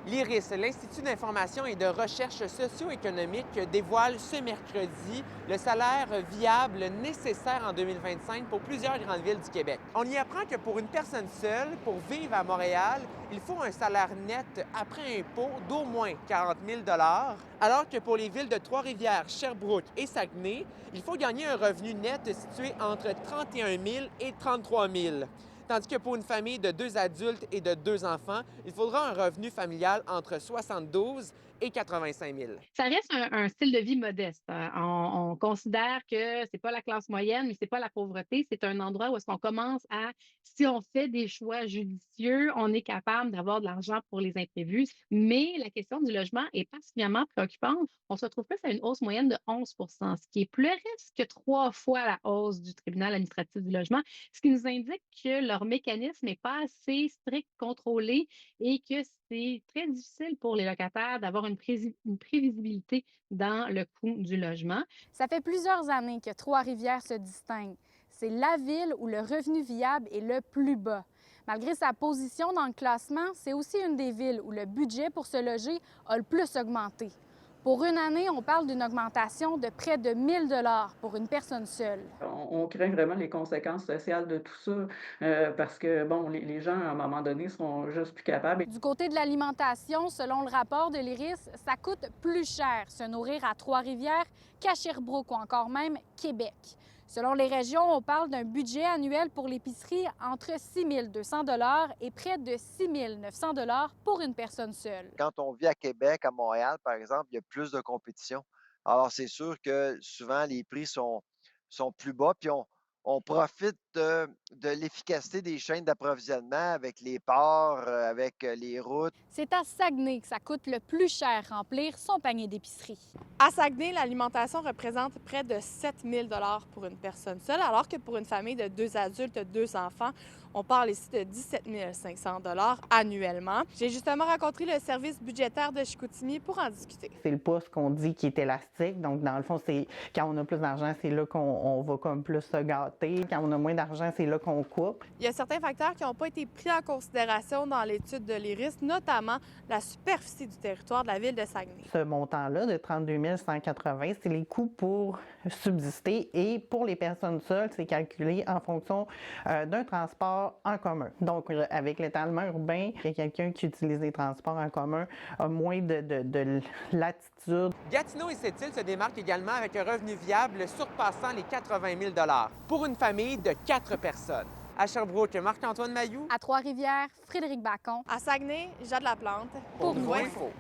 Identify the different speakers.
Speaker 1: L'IRIS, l'Institut d'information et de recherche socio-économique, dévoile ce mercredi le salaire viable nécessaire en 2025 pour plusieurs grandes villes du Québec. On y apprend que pour une personne seule, pour vivre à Montréal, il faut un salaire net après impôt d'au moins 40 000 alors que pour les villes de Trois-Rivières, Sherbrooke et Saguenay, il faut gagner un revenu net situé entre 31 000 et 33 000. Tandis que pour une famille de 2 adultes et de 2 enfants, il faudra un revenu familial entre 72 et 85 000.
Speaker 2: Ça reste un style de vie modeste. On considère que c'est pas la classe moyenne, mais c'est pas la pauvreté. C'est un endroit où est-ce qu'on commence à, si on fait des choix judicieux, on est capable d'avoir de l'argent pour les imprévus. Mais la question du logement est particulièrement préoccupante. On se retrouve plus à une hausse moyenne de 11 ce qui est presque 3 fois la hausse du tribunal administratif du logement, ce qui nous indique que leur mécanisme n'est pas assez strict, contrôlé et que c'est très difficile pour les locataires d'avoir une prévisibilité dans le coût du logement.
Speaker 3: Ça fait plusieurs années que Trois-Rivières se distingue. C'est la ville où le revenu viable est le plus bas. Malgré sa position dans le classement, c'est aussi une des villes où le budget pour se loger a le plus augmenté. Pour une année, on parle d'une augmentation de près de 1 000 $ pour une personne seule.
Speaker 4: On craint vraiment les conséquences sociales de tout ça, parce que, bon, les gens, à un moment donné, seront juste plus capables.
Speaker 3: Du côté de l'alimentation, selon le rapport de l'IRIS, ça coûte plus cher se nourrir à Trois-Rivières qu'à Sherbrooke ou encore même Québec. Selon les régions, on parle d'un budget annuel pour l'épicerie entre 6 200 $ et près de 6 900 $ pour une personne seule.
Speaker 5: Quand on vit à Québec, à Montréal, par exemple, il y a plus de compétition. Alors, c'est sûr que souvent, les prix sont plus bas, puis on profite de l'efficacité des chaînes d'approvisionnement avec les ports, avec les routes.
Speaker 3: C'est à Saguenay que ça coûte le plus cher remplir son panier d'épicerie.
Speaker 6: À Saguenay, l'alimentation représente près de 7 000 $ pour une personne seule, alors que pour une famille de 2 adultes, 2 enfants, on parle ici de 17 500 $ annuellement. J'ai justement rencontré le service budgétaire de Chicoutimi pour en discuter.
Speaker 7: C'est le pouce qu'on dit qui est élastique. Donc, dans le fond, c'est quand on a plus d'argent, c'est là qu'on va comme plus se gâter. Quand on a moins d'argent, c'est là qu'on coupe.
Speaker 6: Il y a certains facteurs qui n'ont pas été pris en considération dans l'étude de l'IRIS, notamment la superficie du territoire de la ville de Saguenay.
Speaker 7: Ce montant-là de 32 180, c'est les coûts pour subsister et pour les personnes seules, c'est calculé en fonction d'un transport en commun. Donc, avec l'étalement urbain, il y a quelqu'un qui utilise les transports en commun a moins de latitude.
Speaker 1: Gatineau et Sept-Îles se démarquent également avec un revenu viable surpassant les 80 000 pour une famille de 4 personnes. À Sherbrooke, Marc-Antoine Mailloux.
Speaker 3: À Trois-Rivières, Frédéric Bacon.
Speaker 6: À Saguenay, Jade Laplante.
Speaker 1: Pour Nouveau Info.